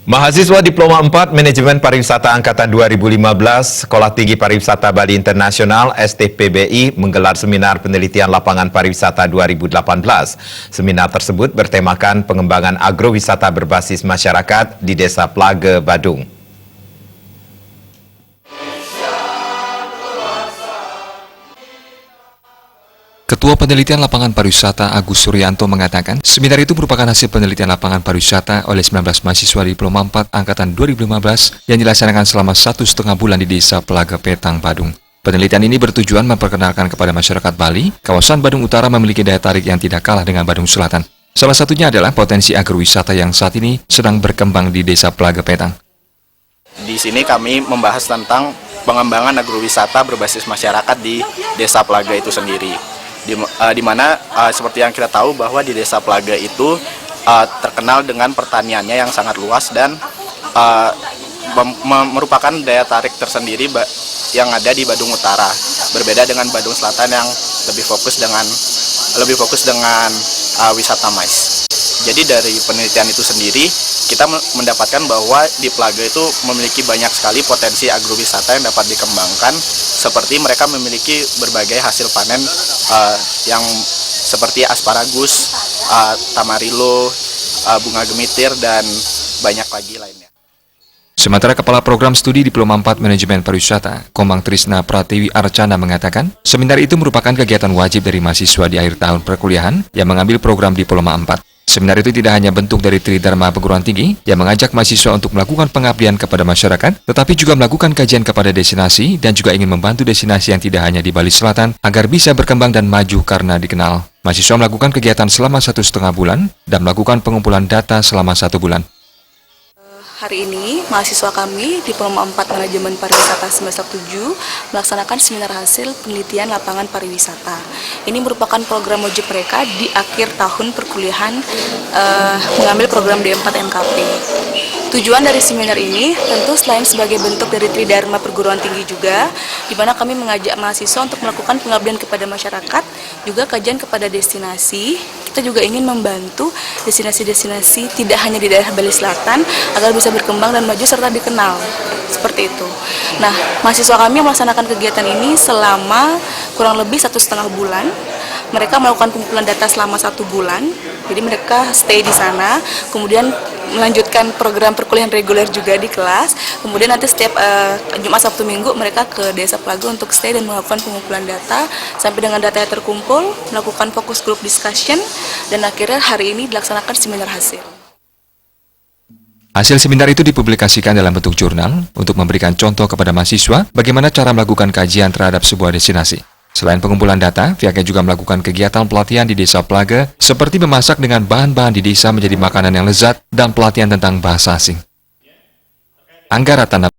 Mahasiswa Diploma 4 Manajemen Pariwisata Angkatan 2015 Sekolah Tinggi Pariwisata Bali Internasional (STPBI) menggelar seminar penelitian lapangan pariwisata 2018. Seminar tersebut bertemakan pengembangan agrowisata berbasis masyarakat di Desa Plage, Badung. Ketua Penelitian Lapangan Pariwisata Agus Suryanto mengatakan, seminar itu merupakan hasil penelitian lapangan pariwisata oleh 19 mahasiswa Diploma 4 Angkatan 2015 yang dilaksanakan selama 1,5 bulan di Desa Plage Petang, Badung. Penelitian ini bertujuan memperkenalkan kepada masyarakat Bali, kawasan Badung Utara memiliki daya tarik yang tidak kalah dengan Badung Selatan. Salah satunya adalah potensi agrowisata yang saat ini sedang berkembang di Desa Plage Petang. Di sini kami membahas tentang pengembangan agrowisata berbasis masyarakat di Desa Plage itu sendiri. Di mana seperti yang kita tahu bahwa di Desa Plage itu terkenal dengan pertaniannya yang sangat luas dan merupakan daya tarik tersendiri yang ada di Badung Utara, berbeda dengan Badung Selatan yang lebih fokus dengan wisata mais. Jadi dari penelitian itu sendiri kita mendapatkan bahwa di Plage itu memiliki banyak sekali potensi agrowisata yang dapat dikembangkan, seperti mereka memiliki berbagai hasil panen yang seperti asparagus, tamarilo, bunga gemitir, dan banyak lagi lainnya. Sementara Kepala Program Studi Diploma 4 Manajemen Pariwisata, Komang Trisna Pratiwi Arcana mengatakan, seminar itu merupakan kegiatan wajib dari mahasiswa di akhir tahun perkuliahan yang mengambil program Diploma 4. Seminar itu tidak hanya bentuk dari Tridharma Perguruan Tinggi yang mengajak mahasiswa untuk melakukan pengabdian kepada masyarakat, tetapi juga melakukan kajian kepada destinasi dan juga ingin membantu destinasi yang tidak hanya di Bali Selatan agar bisa berkembang dan maju karena dikenal. Mahasiswa melakukan kegiatan selama 1,5 bulan dan melakukan pengumpulan data selama 1 bulan. Hari ini, mahasiswa kami Diploma 4 Manajemen Pariwisata semester 7 melaksanakan seminar hasil penelitian lapangan pariwisata. Ini merupakan program wajib mereka di akhir tahun perkuliahan mengambil program D4 MKP. Tujuan dari seminar ini tentu selain sebagai bentuk dari Tridharma Perguruan Tinggi juga, di mana kami mengajak mahasiswa untuk melakukan pengabdian kepada masyarakat, juga kajian kepada destinasi. Kita juga ingin membantu destinasi-destinasi tidak hanya di daerah Bali Selatan agar bisa berkembang dan maju serta dikenal. Seperti itu. Nah, mahasiswa kami melaksanakan kegiatan ini selama kurang lebih 1,5 bulan. Mereka melakukan pengumpulan data selama 1 bulan. Jadi mereka stay di sana, kemudian melanjutkan program perkuliahan reguler juga di kelas. Kemudian nanti setiap Jumat, Sabtu, Minggu mereka ke Desa Plage untuk stay dan melakukan pengumpulan data sampai dengan data yang terkumpul, melakukan fokus group discussion, dan akhirnya hari ini dilaksanakan seminar hasil. Hasil seminar itu dipublikasikan dalam bentuk jurnal untuk memberikan contoh kepada mahasiswa bagaimana cara melakukan kajian terhadap sebuah destinasi. Selain pengumpulan data, pihaknya juga melakukan kegiatan pelatihan di Desa Plage seperti memasak dengan bahan-bahan di desa menjadi makanan yang lezat dan pelatihan tentang bahasa asing. Angga Ratana